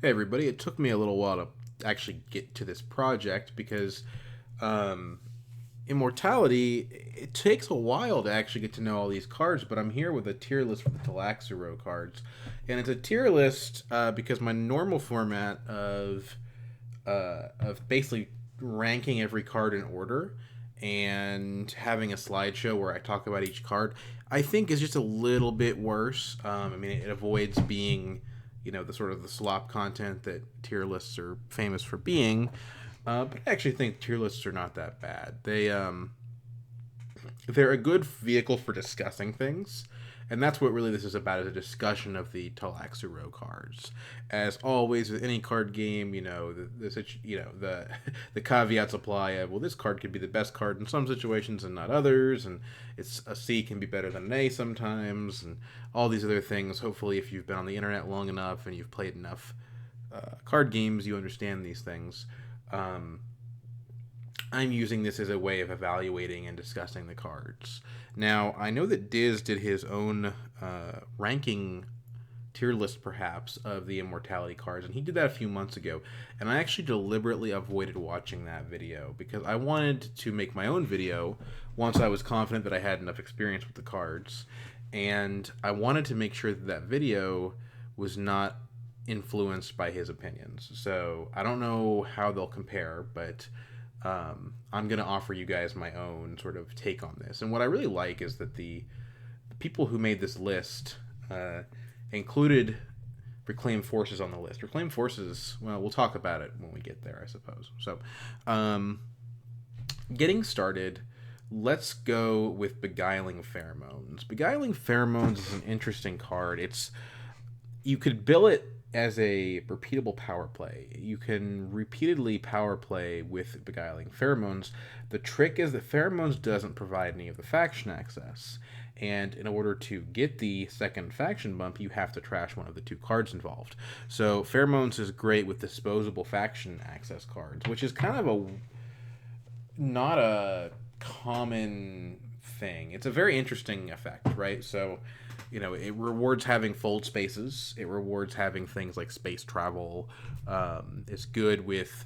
Hey everybody, it took me a little while to actually get to this project because um, Immortality, it takes a while to actually get to know all these cards, but I'm here with a tier list for the Tleilaxu cards. And it's a tier list because my normal format of basically ranking every card in order and having a slideshow where I talk about each card, I think is just a little bit worse. I mean, it avoids being, the sort of the slop content that tier lists are famous for being. But I actually think tier lists are not that bad. They're a good vehicle for discussing things, and that's what really this is about: is a discussion of the Tleilaxu cards. As always with any card game, the the caveats apply of, well, this card could be the best card in some situations and not others, and it's a C can be better than an A sometimes, and all these other things. Hopefully, if you've been on the internet long enough and you've played enough card games, you understand these things. Um, I'm using this as a way of evaluating and discussing the cards. Now, I know that Diz did his own ranking tier list, perhaps, of the Immortality cards, and he did that a few months ago. And I actually deliberately avoided watching that video because I wanted to make my own video once I was confident that I had enough experience with the cards. And I wanted to make sure that that video was not influenced by his opinions. So I don't know how they'll compare, but I'm going to offer you guys my own sort of take on this. And what I really like is that the people who made this list included Reclaimed Forces on the list. Reclaimed Forces, well, we'll talk about it when we get there, I suppose. So, getting started, let's go with Beguiling Pheromones. Beguiling Pheromones is an interesting card. You could bill it as a repeatable power play. You can repeatedly power play with Beguiling Pheromones. The trick is that Pheromones doesn't provide any of the faction access. And in order to get the second faction bump, you have to trash one of the two cards involved. So Pheromones is great with disposable faction access cards, which is kind of a not a common thing. It's a very interesting effect, right? So it rewards having fold spaces. It rewards having things like space travel. It's good with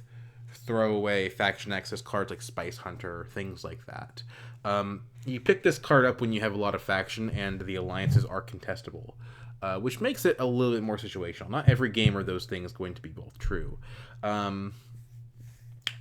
throwaway faction access cards like Spice Hunter, things like that. You pick this card up when you have a lot of faction and the alliances are contestable, which makes it a little bit more situational. Not every game are those things going to be both true.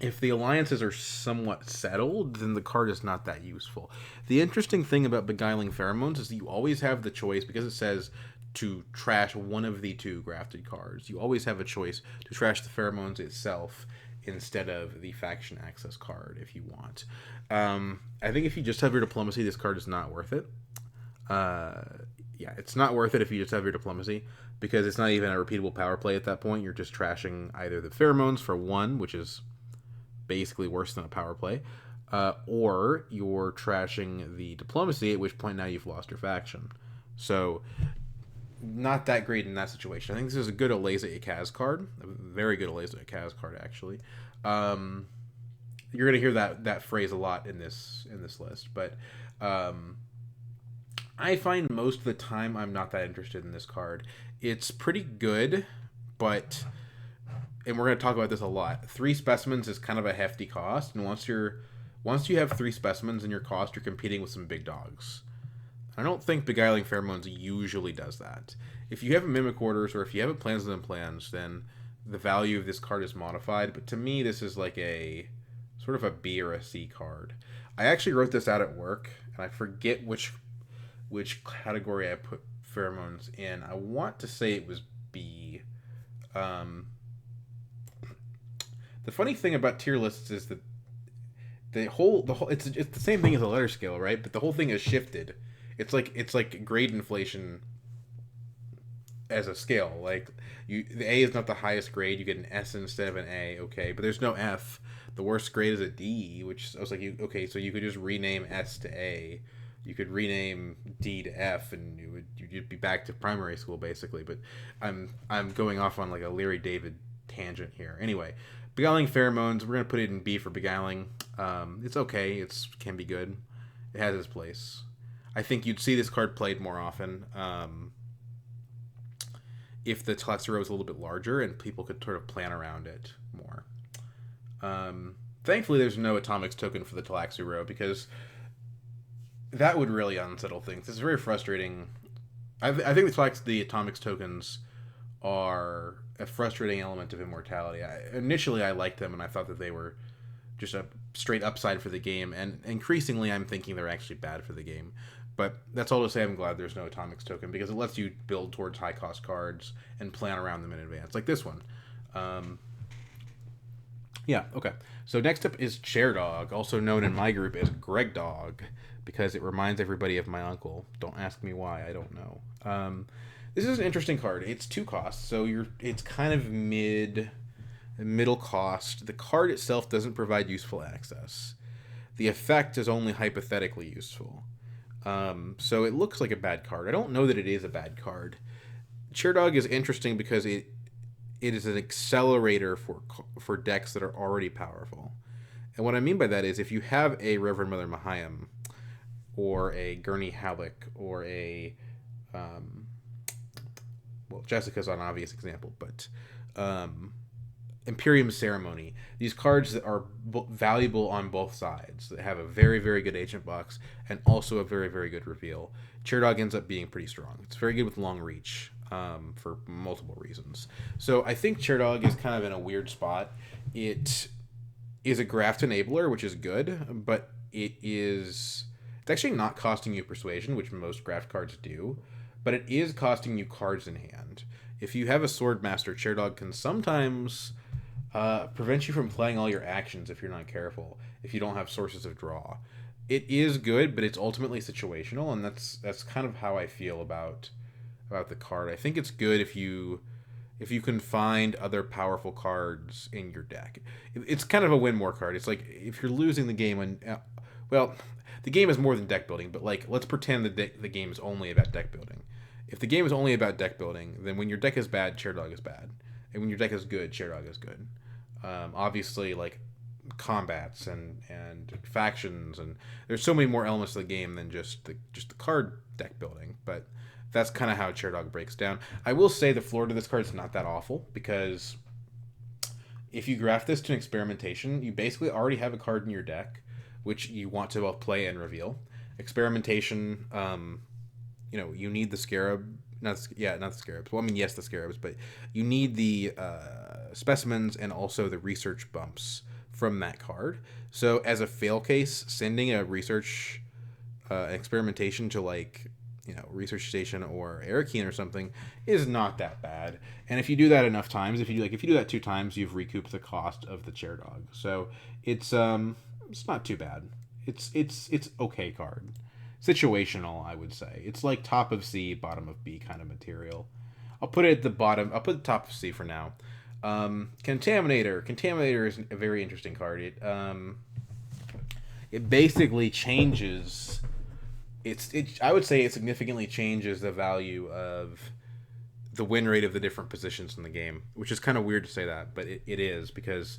If the alliances are somewhat settled, then the card is not that useful. The interesting thing about Beguiling Pheromones is that you always have the choice, because it says to trash one of the two grafted cards. You always have a choice to trash the Pheromones itself instead of the faction access card if you want. I think if you just have your Diplomacy, this card is not worth it. Yeah, it's not worth it if you just have your Diplomacy, because it's not even a repeatable power play at that point. You're just trashing either the Pheromones for one, which is basically worse than a power play, or you're trashing the Diplomacy, at which point now you've lost your faction. So, not that great in that situation. I think this is a good Aleza Ikaz card, a very good Aleza Ikaz card, actually. You're going to hear that phrase a lot in this list, but I find most of the time I'm not that interested in this card. It's pretty good, but, and we're going to talk about this a lot, 3 specimens is kind of a hefty cost, and once you have 3 specimens in your cost, you're competing with some big dogs. I don't think Beguiling Pheromones usually does that. If you have a Mimic Orders or if you have a Plans Within Plans, then the value of this card is modified, but to me this is like a sort of a B or a C card. I actually wrote this out at work, and I forget which category I put Pheromones in. I want to say it was B. The funny thing about tier lists is that the whole it's the same thing as a letter scale, right? But the whole thing is shifted. It's like grade inflation as a scale. Like the A is not the highest grade. You get an S instead of an A, okay? But there's no F. The worst grade is a D, which I was like, so you could just rename S to A. You could rename D to F, and you'd be back to primary school basically. But I'm going off on like a Larry David tangent here. Anyway, Beguiling Pheromones, we're gonna put it in B for Beguiling. It's okay. It can be good. It has its place. I think you'd see this card played more often. if the Tleilaxu row was a little bit larger and people could sort of plan around it more. Thankfully, there's no atomics token for the Tleilaxu row because that would really unsettle things. It's very frustrating. I think the atomics tokens are a frustrating element of immortality. Initially, I liked them and I thought that they were just a straight upside for the game, and increasingly, I'm thinking they're actually bad for the game. But that's all to say, I'm glad there's no atomics token because it lets you build towards high cost cards and plan around them in advance, like this one. Yeah, okay. So next up is Chair Dog, also known in my group as Greg Dog, because it reminds everybody of my uncle. Don't ask me why, I don't know. This is an interesting card. It's 2 costs, so it's kind of middle cost. The card itself doesn't provide useful access. The effect is only hypothetically useful. So it looks like a bad card. I don't know that it is a bad card. Chair Dog is interesting because it is an accelerator for decks that are already powerful. And what I mean by that is if you have a Reverend Mother Mahayam or a Gurney Halleck or a Jessica's an obvious example, but Imperium Ceremony, these cards that are valuable on both sides, that have a very, very good agent box and also a very, very good reveal, Chair Dog ends up being pretty strong. It's very good with long reach for multiple reasons. So I think Chair Dog is kind of in a weird spot. It is a graft enabler, which is good, but it's actually not costing you persuasion, which most graft cards do, but it is costing you cards in hand. If you have a Swordmaster, Chair Dog can sometimes prevent you from playing all your actions if you're not careful, if you don't have sources of draw. It is good, but it's ultimately situational, and that's kind of how I feel about the card. I think it's good if you can find other powerful cards in your deck. It's kind of a win more card. It's like if you're losing the game, and the game is more than deck building, but like let's pretend that the game is only about deck building. If the game is only about deck building, then when your deck is bad, Chair Dog is bad, and when your deck is good, Chair Dog is good. Obviously, like combats and factions, and there's so many more elements of the game than just the card deck building. But that's kind of how Chair Dog breaks down. I will say the floor to this card is not that awful because if you graft this to an experimentation, you basically already have a card in your deck which you want to both play and reveal. Experimentation, you need the scarab. Not the scarabs. Well, I mean, yes, the scarabs, but you need the specimens and also the research bumps from that card. So as a fail case, sending a research experimentation to Research Station or Arakeen or something is not that bad. And if you do that enough times, if you do that 2 times, you've recouped the cost of the Chair Dog. So it's not too bad. It's okay card. Situational, I would say. It's like top of C, bottom of B kind of material. I'll put it at the bottom. I'll put the top of C for now. Contaminator. Contaminator is a very interesting card. It basically changes. I would say it significantly changes the value of the win rate of the different positions in the game, which is kind of weird to say that, but it is because,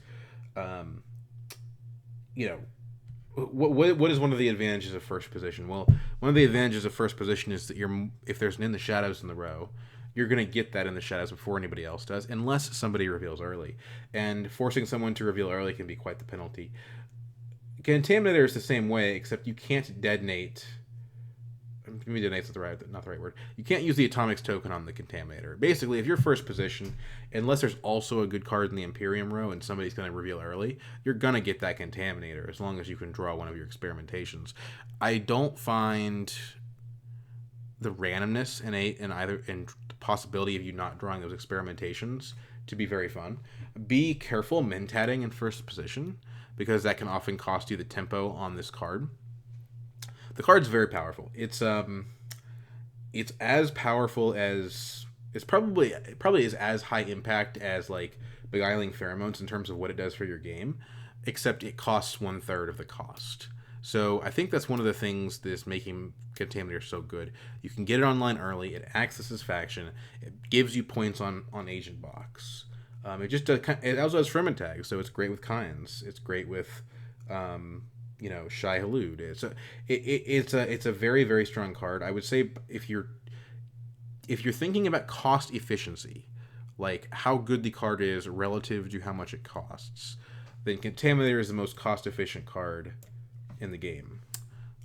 what is one of the advantages of first position? Well, one of the advantages of first position is that if there's an in the shadows in the row, you're going to get that in the shadows before anybody else does, unless somebody reveals early. And forcing someone to reveal early can be quite the penalty. Contaminator is the same way, except you can't detonate. Maybe detonate's not the right word. You can't use the atomics token on the Contaminator. Basically, if you're first position, unless there's also a good card in the Imperium row and somebody's going to reveal early, you're going to get that Contaminator as long as you can draw one of your experimentations. I don't find the randomness in the possibility of you not drawing those experimentations to be very fun. Be careful mentatting in first position, because that can often cost you the tempo on this card. The card's very powerful. It's as powerful as it probably is as high impact as like Beguiling Pheromones in terms of what it does for your game, except it costs 1/3 of the cost. So I think that's one of the things that's making Contaminator so good. You can get it online early. It accesses faction. It gives you points on Agent Box. It also has Fremen so it's great with Kynes. It's great with Shai Halud. It's a very, very strong card. I would say if you're if you're thinking about cost efficiency, like how good the card is relative to how much it costs, then Contaminator is the most cost efficient card in the game.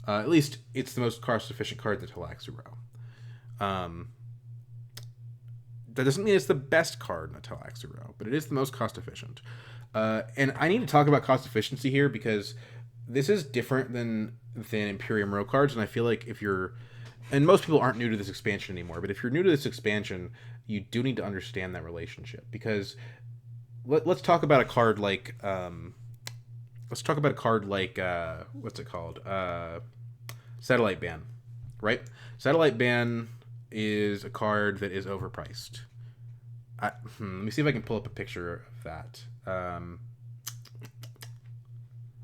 At least it's the most cost efficient card in the Tleilaxu row. That doesn't mean it's the best card in the Tleilaxu row, but it is the most cost efficient. And I need to talk about cost efficiency here because this is different than Imperium row cards, and I feel like if you're, and most people aren't new to this expansion anymore, but if you're new to this expansion, you do need to understand that relationship, because let's talk about a card like what's it called, Satellite Ban, right? Satellite Ban is a card that is overpriced. Let me see if I can pull up a picture of that. I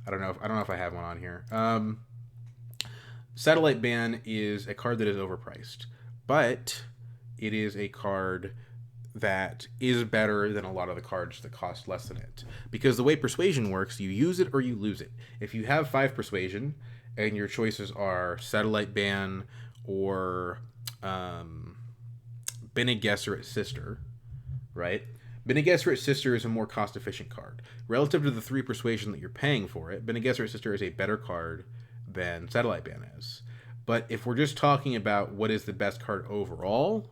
don't know if I have one on here. Satellite Ban is a card that is overpriced, but it is a card that is better than a lot of the cards that cost less than it. Because the way Persuasion works, you use it or you lose it. If you have 5 Persuasion and your choices are Satellite Ban or Bene Gesserit's Sister, right? Bene Gesserit's Sister is a more cost-efficient card. Relative to the 3 Persuasion that you're paying for it, Bene Gesserit's Sister is a better card than Satellite Ban is. But if we're just talking about what is the best card overall,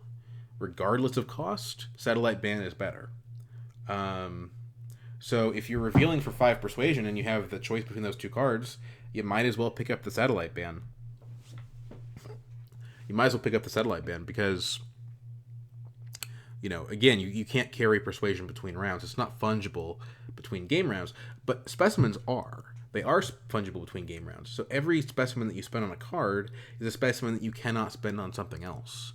regardless of cost, Satellite Ban is better. So if you're revealing for 5 Persuasion and you have the choice between those 2 cards, you might as well pick up the Satellite Ban. Because, you know, again, you can't carry Persuasion between rounds. It's not fungible between game rounds, but specimens are. They are fungible between game rounds. So every specimen that you spend on a card is a specimen that you cannot spend on something else.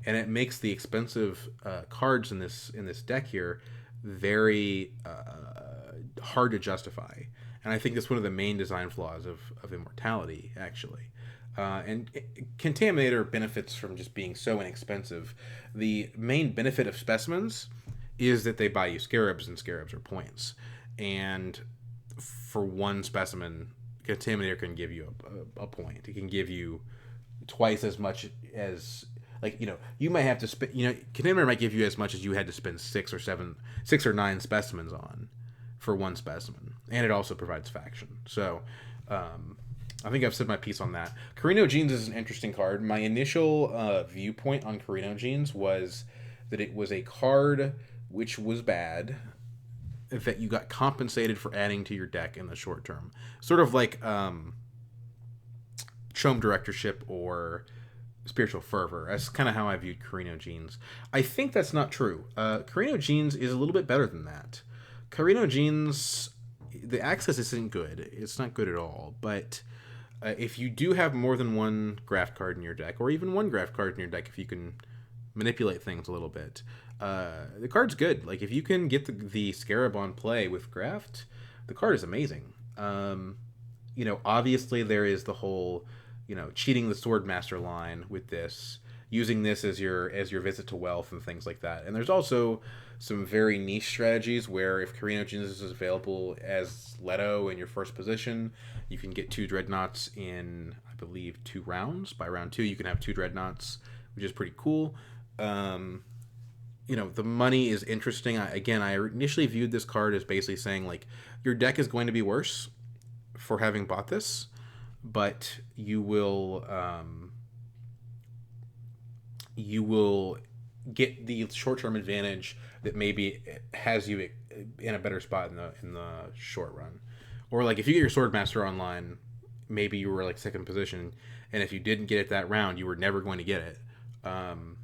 And it makes the expensive cards in this deck here very hard to justify. And I think that's one of the main design flaws of Immortality, actually. And Contaminator benefits from just being so inexpensive. The main benefit of specimens is that they buy you scarabs, and scarabs are points. And for one specimen, Contaminator can give you a point. It can give you twice as much as, like, you know, you might have to spend, you know, Contaminator might give you as much as you had to spend 6 or 9 specimens on for one specimen. And it also provides faction. So, I think I've said my piece on that. Karino Genes is an interesting card. My initial viewpoint on Karino Genes was that it was a card which was bad, that you got compensated for adding to your deck in the short term. Sort of like Chome Directorship or Spiritual Fervor. That's kind of how I viewed Karino Genes. I think that's not true. Karino Genes is a little bit better than that. Karino Genes, the access isn't good. It's not good at all, but if you do have more than one graft card in your deck, or even one graft card in your deck, if you can manipulate things a little bit, the card's good. Like, if you can get the Scarab on play with graft, the card is amazing. You know, obviously there is the whole, you know, cheating the Swordmaster line with this, using this as your visit to wealth and things like that. And there's also some very niche strategies where if Karino Genesis is available as Leto in your first position, you can get 2 Dreadnoughts in, I believe, 2 rounds. By round 2, you can have 2 Dreadnoughts, which is pretty cool. You know, the money is interesting. I initially viewed this card as basically saying, like, your deck is going to be worse for having bought this, but you will get the short-term advantage that maybe has you in a better spot in the short run. Or, like, if you get your Swordmaster online, maybe you were, like, 2nd position, and if you didn't get it that round, you were never going to get it.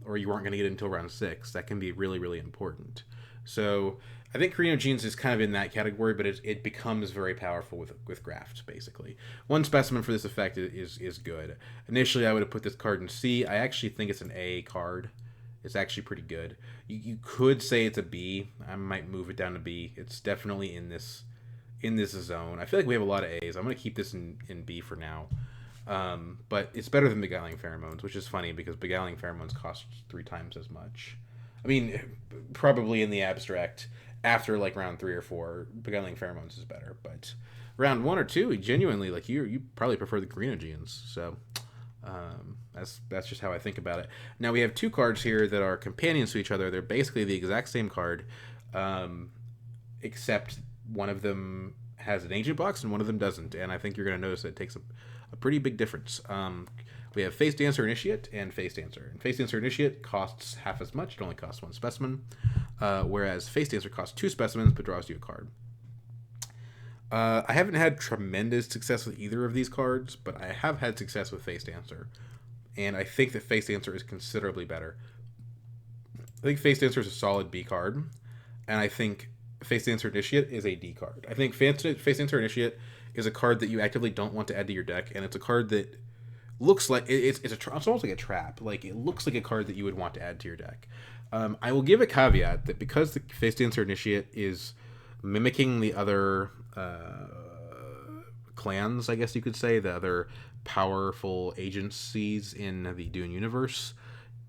Or you weren't going to get it until round 6. That can be really, really important. So I think Karino Genes is kind of in that category, but it becomes very powerful with graft, basically. One specimen for this effect is good. Initially, I would have put this card in C. I actually think it's an A card. It's actually pretty good. You could say it's a B. I might move it down to B. It's definitely in this zone. I feel like we have a lot of A's. I'm going to keep this in B for now. But it's better than Beguiling Pheromones, which is funny because Beguiling Pheromones cost 3 times as much. I mean, probably in the abstract, after like round 3 or 4, Beguiling Pheromones is better. But round 1 or 2, genuinely, like you probably prefer the Karino Genes. So That's just how I think about it. Now we have two cards here that are companions to each other. They're basically the exact same card, except one of them has an agent box and one of them doesn't. And I think you're going to notice that it takes a pretty big difference. We have Face Dancer Initiate and Face Dancer. And Face Dancer Initiate costs half as much. It only costs one specimen, whereas Face Dancer costs two specimens but draws you a card. I haven't had tremendous success with either of these cards, but I have had success with Face Dancer. And I think that Face Dancer is considerably better. I think Face Dancer is a solid B card, and I think Face Dancer Initiate is a D card. I think Face Dancer Initiate is a card that you actively don't want to add to your deck, and it's a card that looks like it's almost like a trap. Like, it looks like a card that you would want to add to your deck. I will give a caveat that because the Face Dancer Initiate is mimicking the other clans, I guess you could say, the other powerful agencies in the Dune universe,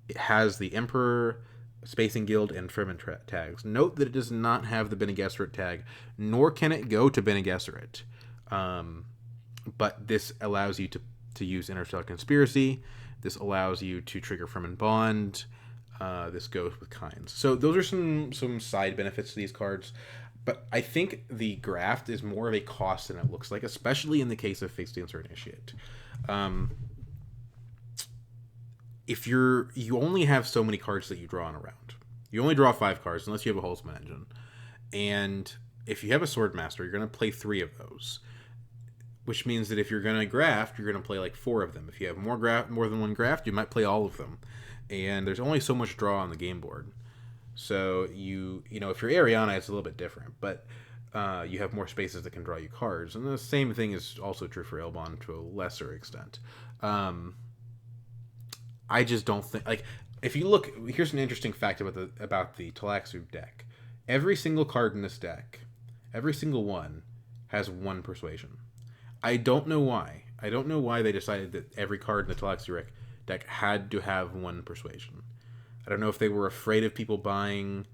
it has the Emperor, Spacing Guild, and Fremen tags. Note that it does not have the Bene Gesserit tag, nor can it go to Bene Gesserit. But this allows you to use Interstellar Conspiracy. This allows you to trigger Fremen Bond. This goes with Kinds. So those are some side benefits to these cards. But I think the graft is more of a cost than it looks like, especially in the case of Face Dancer Initiate. If you only have so many cards that you draw in a round. You only draw 5 cards unless you have a Holzman engine. And if you have a Swordmaster, you're going to play 3 of those. Which means that if you're going to graft, you're going to play like 4 of them. If you have more than one graft, you might play all of them. And there's only so much draw on the game board. So you know, if you're Ariana, it's a little bit different, but you have more spaces that can draw you cards, and the same thing is also true for Elbon to a lesser extent. I just don't think, like, if you look, here's an interesting fact about the Tleilaxu deck. Every single card in this deck, every single one, has 1 persuasion. I don't know why. I don't know why they decided that every card in the Tleilaxu deck had to have 1 persuasion. I don't know if they were afraid of people buying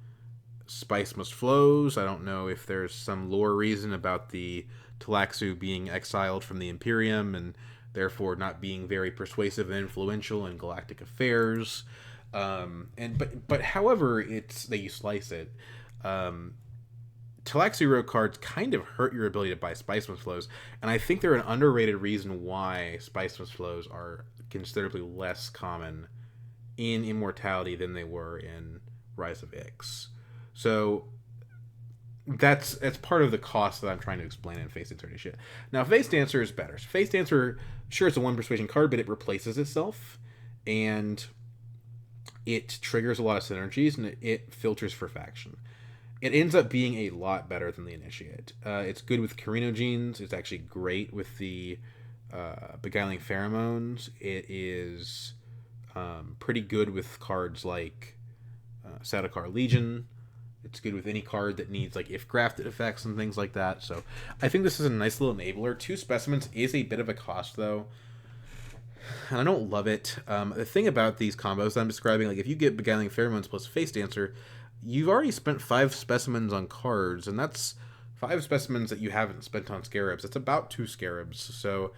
Spice Must Flows. I don't know if there's some lore reason about the Tleilaxu being exiled from the Imperium and therefore not being very persuasive and influential in galactic affairs. But however that you slice it, Tleilaxu Rogue cards kind of hurt your ability to buy Spice Must Flows, and I think they're an underrated reason why Spice Must Flows are considerably less common in Immortality than they were in Rise of Ix. So that's part of the cost that I'm trying to explain in Face Dancer Initiate. Now, Face Dancer is better. Face Dancer, sure, it's a 1 persuasion card, but it replaces itself, and it triggers a lot of synergies, and it filters for faction. It ends up being a lot better than the Initiate. It's good with Karino genes. It's actually great with the Beguiling pheromones. It is pretty good with cards like Sadokar Legion. It's good with any card that needs, like, if grafted effects and things like that. So I think this is a nice little enabler. 2 specimens is a bit of a cost, though, and I don't love it. The thing about these combos I'm describing, like, if you get Beguiling Pheromones plus Face Dancer, you've already spent 5 specimens on cards, and that's 5 specimens that you haven't spent on Scarabs. That's about 2 Scarabs. So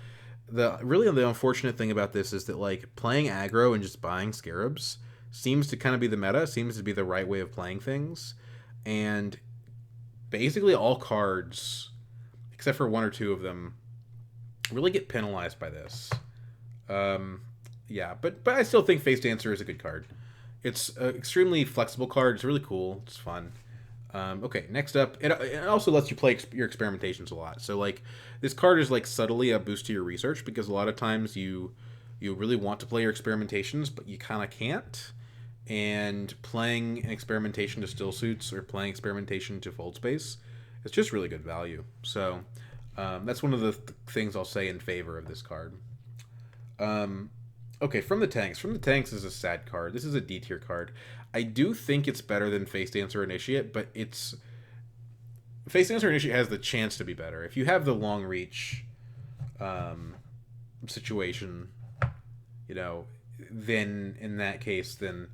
the unfortunate thing about this is that, like, playing aggro and just buying Scarabs seems to kind of be the meta, seems to be the right way of playing things. And basically all cards, except for 1 or 2 of them, really get penalized by this. Yeah, but I still think Face Dancer is a good card. It's an extremely flexible card. It's really cool. It's fun. Okay, next up, it also lets you play your experimentations a lot. So, like, this card is, like, subtly a boost to your research, because a lot of times you really want to play your experimentations, but you kind of can't. And playing an experimentation to Still Suits or playing experimentation to Fold Space, it's just really good value. So that's one of the things I'll say in favor of this card. Okay, From the Tanks. From the Tanks is a sad card. This is a D tier card. I do think it's better than Face Dancer Initiate, but Face Dancer Initiate has the chance to be better. If you have the long reach situation, you know, then in that case, then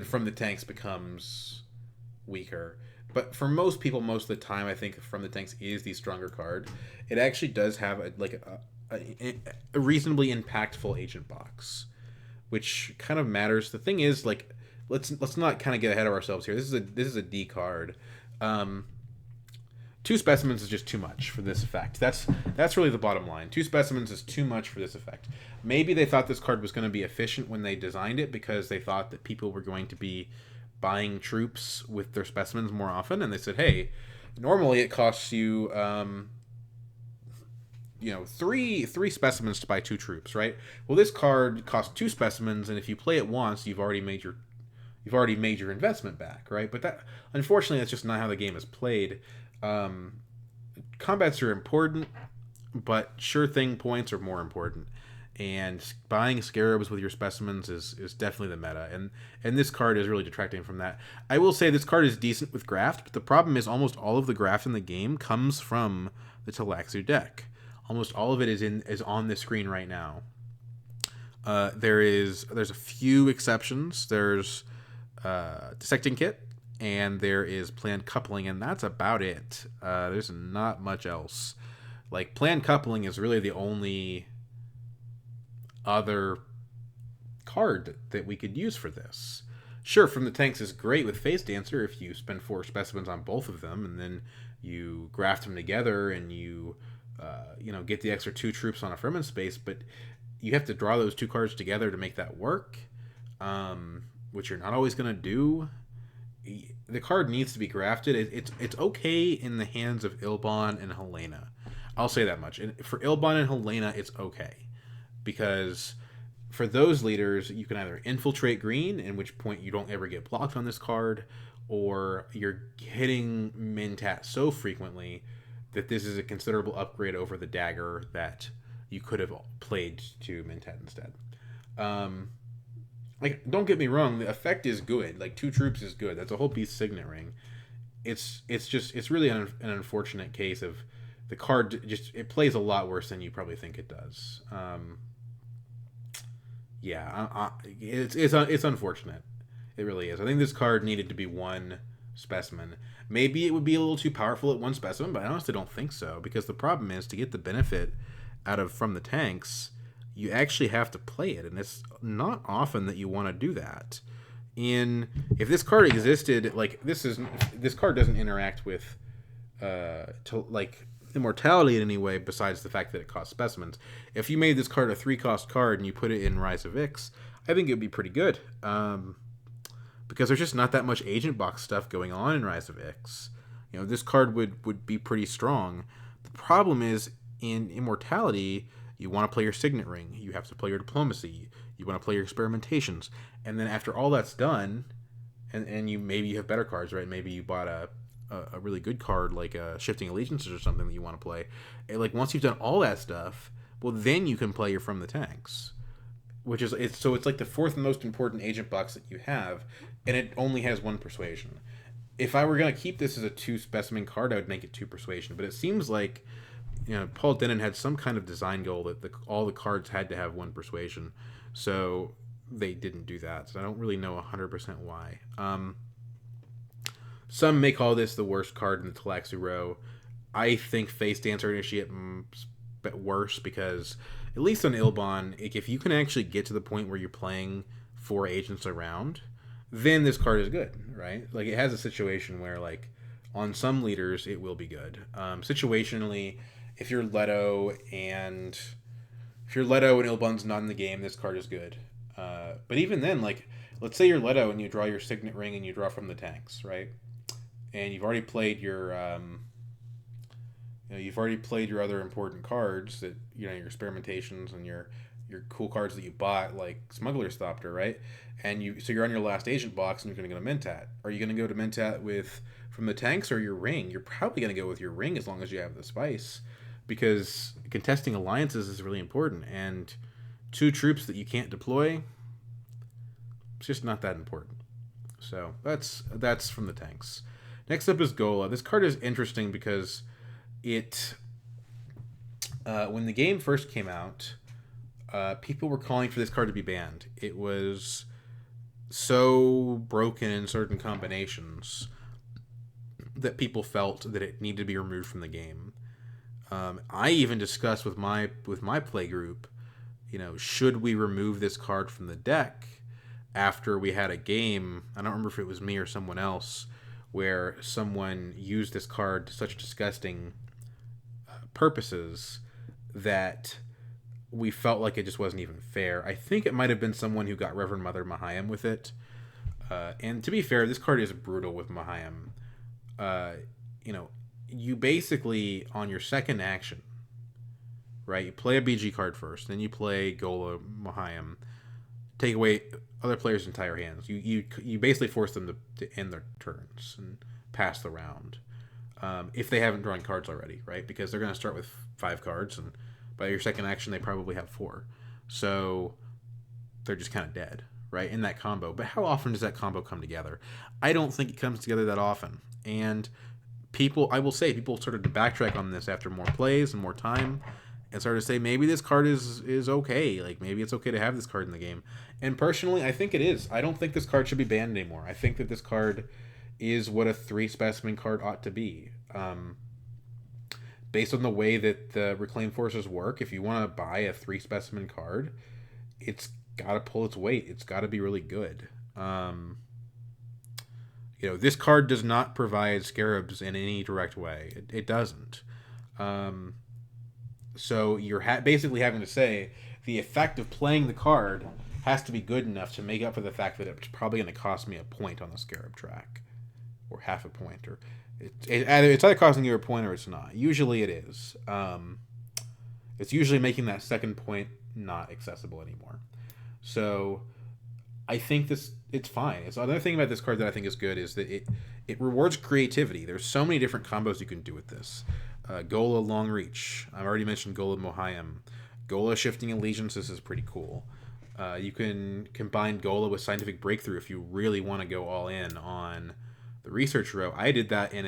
From the Tanks becomes weaker. But for most people, most of the time, I think From the Tanks is the stronger card. It actually does have a reasonably impactful agent box. which kind of matters. The thing is, like, let's not kind of get ahead of ourselves here. This is a D card. Um, Two specimens is just too much for this effect. That's really the bottom line. Two specimens is too much for this effect. Maybe they thought this card was going to be efficient when they designed it because they thought that people were going to be buying troops with their specimens more often, and they said, hey, normally it costs you three specimens to buy two troops, right? Well, this card costs two specimens, and if you play it once, you've already made your investment back, right? But that, unfortunately, that's just not how the game is played. Combats are important, but sure thing points are more important. And buying scarabs with your specimens is definitely the meta, and this card is really detracting from that. I will say this card is decent with graft, but the problem is almost all of the graft in the game comes from the Tleilaxu deck. Almost all of it is on the screen right now. There's a few exceptions. There's dissecting kit, and there is planned coupling, and that's about it. There's not much else. Like, planned coupling is really the only other card that we could use for this. Sure, From the Tanks is great with Face Dancer if you spend 4 specimens on both of them, and then you graft them together, and you get the extra 2 troops on a ferment space, but you have to draw those 2 cards together to make that work, which you're not always going to do. The card needs to be grafted. It's okay in the hands of Ilban and Helena. I'll say that much. And for Ilban and Helena, it's okay. Because for those leaders, you can either infiltrate green, in which point you don't ever get blocked on this card, or you're hitting Mentat so frequently that this is a considerable upgrade over the dagger that you could have played to Mentat instead. Don't get me wrong, the effect is good. Like, 2 troops is good. That's a whole beast signet ring. It's really an unfortunate case of the card it plays a lot worse than you probably think it does. It's unfortunate. It really is. I think this card needed to be 1 specimen. Maybe it would be a little too powerful at 1 specimen, but I honestly don't think so, because the problem is, to get the benefit out of From the Tanks, you actually have to play it, and it's not often that you want to do that. If this card existed, like, this card doesn't interact with immortality in any way besides the fact that it costs specimens. If you made this card a 3-cost card and you put it in Rise of Ix, I think it would be pretty good. Because there's just not that much agent box stuff going on in Rise of Ix. This card would be pretty strong. The problem is, in Immortality, you want to play your Signet Ring. You have to play your Diplomacy. You want to play your Experimentations. And then after all that's done, and maybe you have better cards, right? Maybe you bought a really good card like Shifting Allegiances or something that you want to play. And, like, once you've done all that stuff, well, then you can play your From the Tanks. It's like the 4th most important agent box that you have, and it only has 1 persuasion. If I were going to keep this as a 2 specimen card, I would make it 2 persuasion. But it seems like Paul Denon had some kind of design goal that all the cards had to have 1 persuasion, so they didn't do that. So I don't really know 100% why. Some may call this the worst card in the Tleilaxu row. I think Face Dancer Initiate worse, because at least on Ilban, if you can actually get to the point where you're playing 4 agents around, then this card is good, right? Like, it has a situation where, like, on some leaders it will be good. Situationally, if you're Leto and Ilban's not in the game, this card is good. But even then, like, let's say you're Leto and you draw your Signet Ring and you draw From the Tanks, right? And you've already played your other important cards that your Experimentations and your cool cards that you bought, like Smuggler's Thopter, right? And you're on your last agent box and you're going to go to Mentat. Are you going to go to Mentat with From the Tanks or your Ring? You're probably going to go with your Ring as long as you have the spice, because contesting alliances is really important, and 2 troops that you can't deploy, it's just not that important. So that's From the Tanks. Next up is Golola. This card is interesting because it when the game first came out, people were calling for this card to be banned. It was so broken in certain combinations that people felt that it needed to be removed from the game. I even discussed with my play group should we remove this card from the deck after we had a game? I don't remember if it was me or someone else where someone used this card to such disgusting purposes that we felt like it just wasn't even fair. I think it might have been someone who got Reverend Mother Mahayam with it. And to be fair, this card is brutal with Mahayam. You know, you basically, on your second action, right, you play a BG card first, then you play Gola Mahayam, take away other players' entire hands. You basically force them to end their turns and pass the round. If they haven't drawn cards already, right? Because they're going to start with 5 cards, and by your second action, they probably have 4. So they're just kind of dead, right, in that combo. But how often does that combo come together? I don't think it comes together that often. And I will say, people started to backtrack on this after more plays and more time and started to say, maybe this card is okay. Like, maybe it's okay to have this card in the game. And personally, I think it is. I don't think this card should be banned anymore. I think that this card is what a 3 specimen card ought to be. Based on the way that the Reclaimed Forces work, if you want to buy a 3 specimen card, it's got to pull its weight. It's got to be really good. This card does not provide scarabs in any direct way. It doesn't. So you're basically having to say the effect of playing the card has to be good enough to make up for the fact that it's probably going to cost me a point on the scarab track, or half a point, or it's either costing you a point or it's not. Usually it is. It's usually making that second point not accessible anymore. So I think it's fine. So another thing about this card that I think is good is that it rewards creativity. There's so many different combos you can do with this. Gola Long Reach. I've already mentioned Gola Mohayam. Gola Shifting Allegiances is pretty cool. You can combine Gola with Scientific Breakthrough if you really want to go all in on the research row. I did that in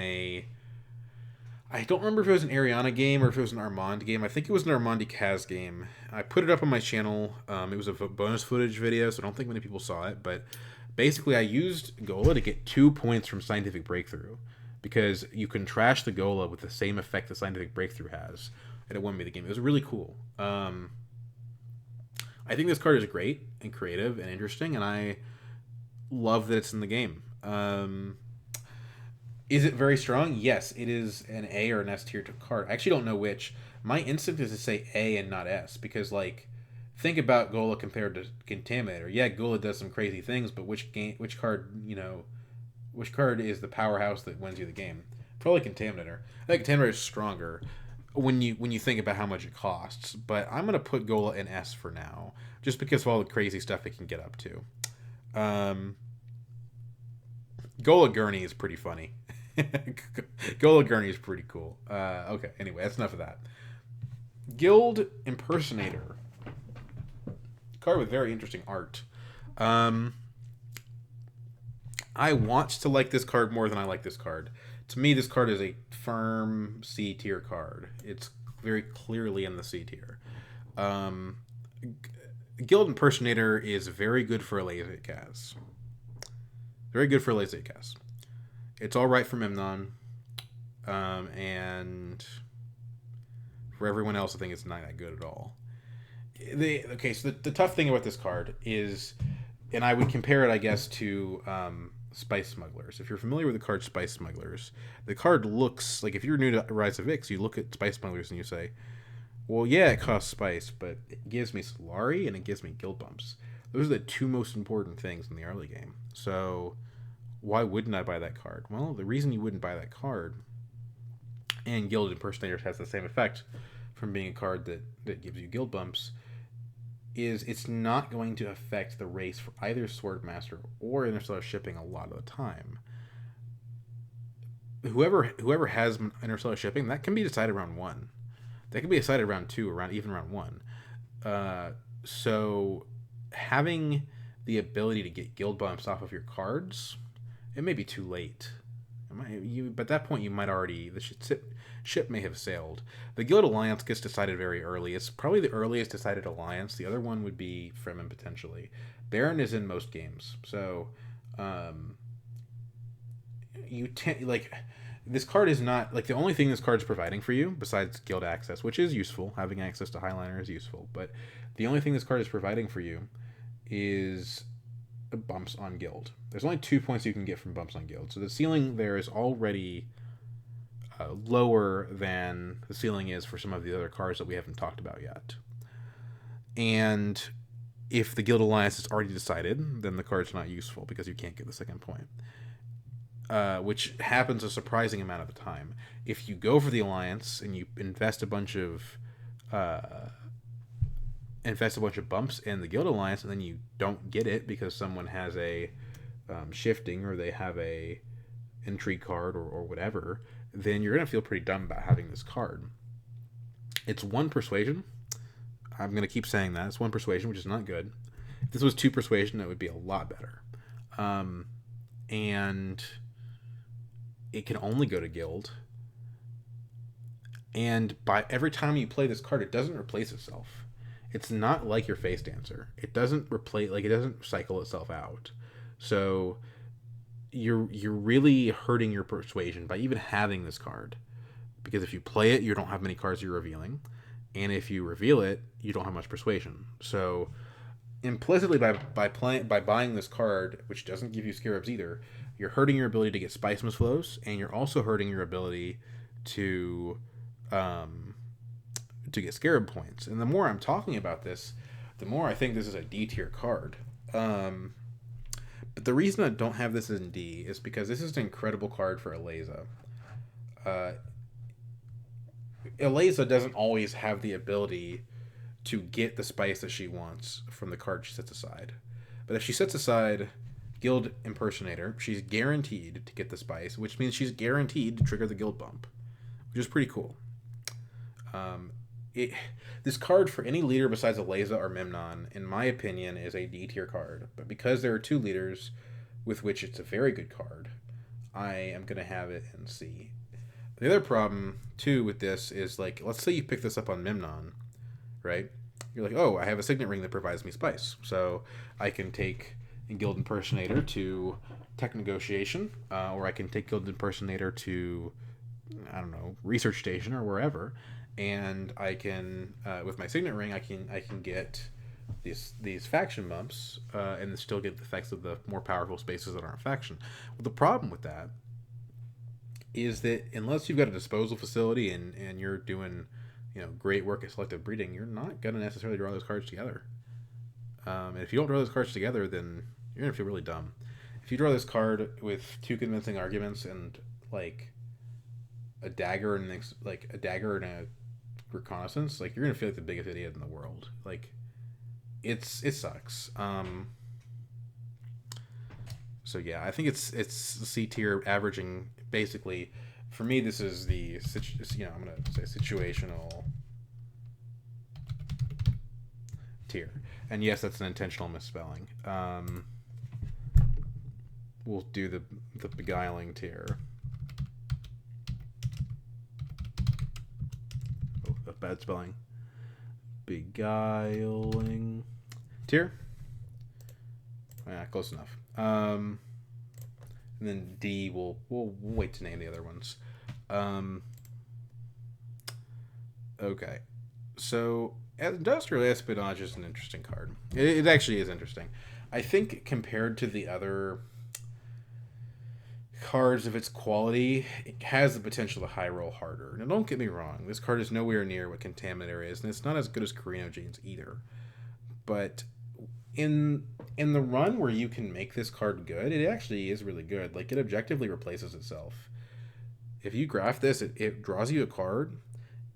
I don't remember if it was an Ariana game or if it was an Armand game. I think it was an Armand Kaz game. I put it up on my channel. It was a bonus footage video, so I don't think many people saw it. But basically, I used Gola to get 2 points from Scientific Breakthrough, because you can trash the Gola with the same effect that Scientific Breakthrough has, and it won me the game. It was really cool. I think this card is great and creative and interesting, and I love that it's in the game. Is it very strong? Yes, it is an A or an S tier card. I actually don't know which. My instinct is to say A and not S, because, like, think about Gola compared to Contaminator. Yeah, Gola does some crazy things, but which card is the powerhouse that wins you the game? Probably Contaminator. I think Contaminator is stronger when you think about how much it costs. But I'm gonna put Gola in S for now, just because of all the crazy stuff it can get up to. Gola Gurney is pretty funny. Gola Gurney is pretty cool. Okay, anyway, that's enough of that. Guild Impersonator. Card with very interesting art. I want to like this card more than I like this card. To me, this card is a firm C tier card. It's very clearly in the C tier. Guild Impersonator is very good for a lazy cast. Very good for a lazy cast. It's all right for Memnon, and for everyone else, I think it's not that good at all. So the tough thing about this card is, and I would compare it, I guess, to Spice Smugglers. If you're familiar with the card Spice Smugglers, the card looks like, if you're new to Rise of Ix, you look at Spice Smugglers and you say, well, yeah, it costs spice, but it gives me Solari and it gives me guild bumps. Those are the 2 most important things in the early game. So why wouldn't I buy that card? Well, the reason you wouldn't buy that card, and Guild Impersonator has the same effect from being a card that gives you guild bumps, is it's not going to affect the race for either Swordmaster or Interstellar Shipping a lot of the time. Whoever has Interstellar Shipping, that can be decided round 1. That can be decided round 2 or even round 1. So having the ability to get guild bumps off of your cards, it may be too late. But at that point, you might already, the ship may have sailed. The Guild Alliance gets decided very early. It's probably the earliest decided alliance. The other one would be Fremen, potentially. Baron is in most games. So this card is not like the only thing this card is providing for you besides guild access, which is useful. Having access to Highliner is useful, but the only thing this card is providing for you is bumps on guild. There's only 2 points you can get from bumps on guild, so the ceiling there is already lower than the ceiling is for some of the other cards that we haven't talked about yet. And if the guild alliance is already decided, then the card's not useful because you can't get the second point. Which happens a surprising amount of the time. If you go for the alliance and you invest a bunch of bumps in the guild alliance, and then you don't get it because someone has a shifting or they have a intrigue card or whatever, then you're gonna feel pretty dumb about having this card. It's 1 persuasion. I'm gonna keep saying that it's 1 persuasion, which is not good. If this was 2 persuasion, that would be a lot better. And it can only go to guild. And by every time you play this card, it doesn't replace itself. It's not like your Face Dancer. It doesn't replace, like, it doesn't cycle itself out. So you're really hurting your persuasion by even having this card, because if you play it, you don't have many cards you're revealing, and if you reveal it, you don't have much persuasion. So implicitly, by buying this card, which doesn't give you scarabs either, you're hurting your ability to get Spicemas flows, and you're also hurting your ability to get scarab points. And the more I'm talking about this, the more I think this is a D tier card. But the reason I don't have this in D is because this is an incredible card for Eliza. Eliza doesn't always have the ability to get the spice that she wants from the card she sets aside. But if she sets aside Guild Impersonator, she's guaranteed to get the spice, which means she's guaranteed to trigger the guild bump, which is pretty cool. This card for any leader besides Eliza or Memnon, in my opinion, is a D tier card. But because there are 2 leaders with which it's a very good card, I am going to have it in C. The other problem, too, with this is, like, let's say you pick this up on Memnon, right? You're like, oh, I have a signet ring that provides me spice. So I can take Guild Impersonator to Tech Negotiation, or I can take Guild Impersonator to, I don't know, Research Station or wherever, and I can, with my signet ring, I can get these faction bumps, and still get the effects of the more powerful spaces that aren't faction. Well, the problem with that is that unless you've got a disposal facility and you're doing, great work at selective breeding, you're not going to necessarily draw those cards together. And if you don't draw those cards together, then you're going to feel really dumb. If you draw this card with 2 convincing arguments and, like, a dagger and a reconnaissance, like, you're going to feel like the biggest idiot in the world. Like, it sucks. So yeah, I think it's C tier, averaging basically. For me, this is the I'm gonna say situational tier, and yes, that's an intentional misspelling. We'll do the beguiling tier. Oh, that's bad spelling. Beguiling tier. Yeah, close enough. And then D, we'll wait to name the other ones. Okay. So industrial espionage is an interesting card. It actually is interesting. I think compared to the other cards of its quality, it has the potential to high roll harder. Now, don't get me wrong. This card is nowhere near what Contaminator is, and it's not as good as Karino Genes either. But in the run where you can make this card good, it actually is really good. Like, it objectively replaces itself. If you graph this, it draws you a card,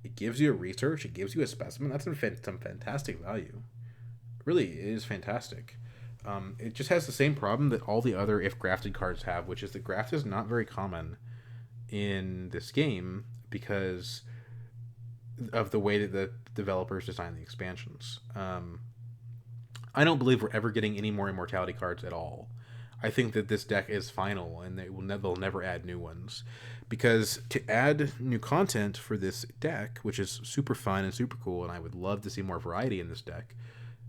it gives you a research, it gives you a specimen. That's some fantastic value. It really is fantastic. It just has the same problem that all the other if grafted cards have, which is that graft is not very common in this game because of the way that the developers design the expansions. I don't believe we're ever getting any more immortality cards at all. I think that this deck is final, and they'll never add new ones. Because to add new content for this deck, which is super fun and super cool, and I would love to see more variety in this deck,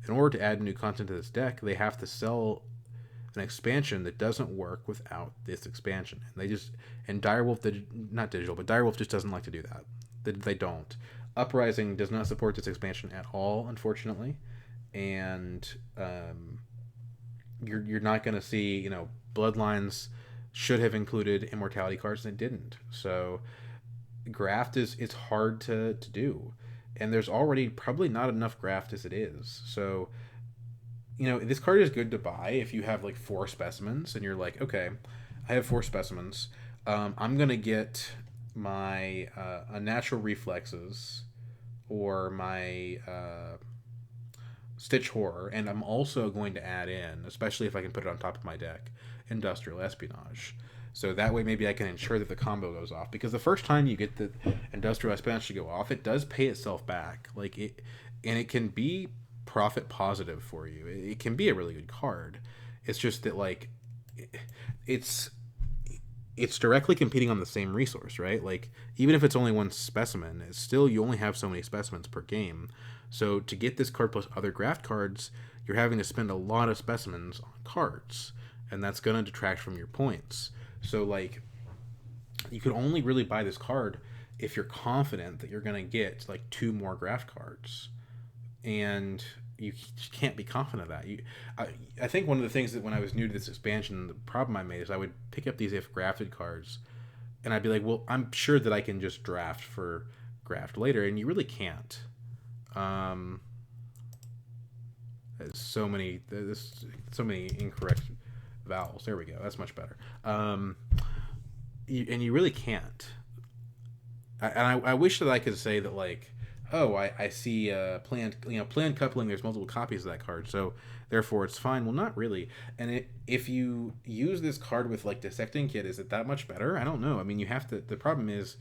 in order to add new content to this deck, they have to sell an expansion that doesn't work without this expansion. And they just, and Direwolf did not digital, but Direwolf just doesn't like to do that. They don't. Uprising does not support this expansion at all, unfortunately, and you're not going to see, Bloodlines should have included immortality cards and it didn't. So graft is it's hard to do, and there's already probably not enough graft as it is. So this card is good to buy if you have like 4 specimens and you're like, okay, I have 4 specimens. I'm gonna get my unnatural reflexes or my Stitch Horror, and I'm also going to add in, especially if I can put it on top of my deck, Industrial Espionage. So that way maybe I can ensure that the combo goes off. Because the first time you get the Industrial Espionage to go off, it does pay itself back. And it can be profit positive for you. It can be a really good card. It's just that it's directly competing on the same resource, right? Like, even if it's only 1 specimen, it's still, you only have so many specimens per game. So to get this card plus other graft cards, you're having to spend a lot of specimens on cards, and that's going to detract from your points. So you could only really buy this card if you're confident that you're going to get 2 more graft cards, and you can't be confident of that. I think one of the things that when I was new to this expansion, the problem I made is I would pick up these if grafted cards, and I'd be like, well, I'm sure that I can just draft for graft later, and you really can't. There's so many incorrect vowels. There we go. That's much better. You really can't. I wish that I could say that oh, I see planned coupling. There's multiple copies of that card, so therefore it's fine. Well, not really. And if you use this card with Dissecting Kit, is it that much better? I don't know. I mean, you have to. The problem is,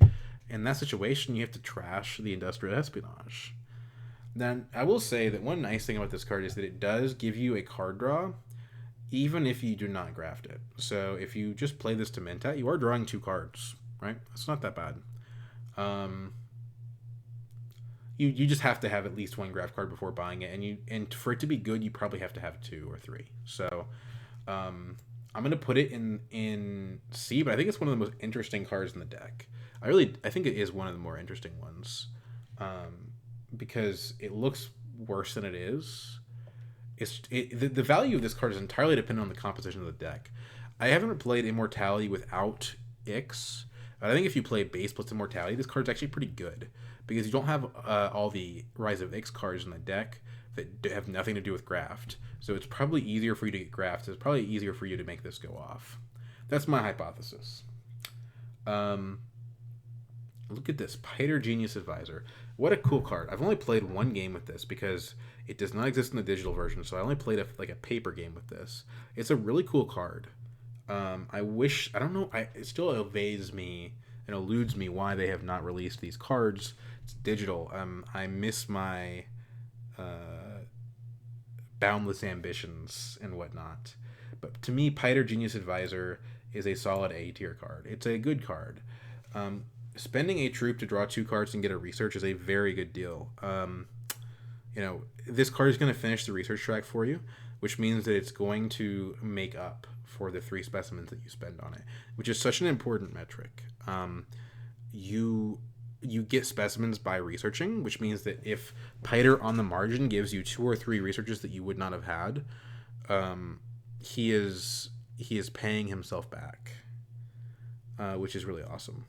in that situation, you have to trash the Industrial Espionage. Then I will say that one nice thing about this card is that it does give you a card draw, even if you do not graft it. So if you just play this to mint it, you are drawing 2 cards, right? It's not that bad. You just have to have at least 1 graft card before buying it, and for it to be good, you probably have to have 2 or 3. So I'm gonna put it in C, but I think it's one of the most interesting cards in the deck. I think it is one of the more interesting ones, because it looks worse than it is. The value of this card is entirely dependent on the composition of the deck. I haven't played Immortality without Ix, but I think if you play base plus Immortality, this card's actually pretty good, because you don't have all the Rise of Ix cards in the deck that have nothing to do with graft. So it's probably easier for you to get graft. It's probably easier for you to make this go off. That's my hypothesis. Look at this, Piter Genius Advisor. What a cool card. I've only played 1 game with this because it does not exist in the digital version, so I only played a paper game with this. It's a really cool card. It still evades me and eludes me why they have not released these cards. It's digital. I miss my boundless ambitions and whatnot. But to me, Piter Genius Advisor is a solid A tier card. It's a good card. Spending a troop to draw 2 cards and get a research is a very good deal. This card is going to finish the research track for you, which means that it's going to make up for the 3 specimens that you spend on it, which is such an important metric. You get specimens by researching, which means that if Piter on the margin gives you 2 or 3 researches that you would not have had, he is paying himself back, which is really awesome.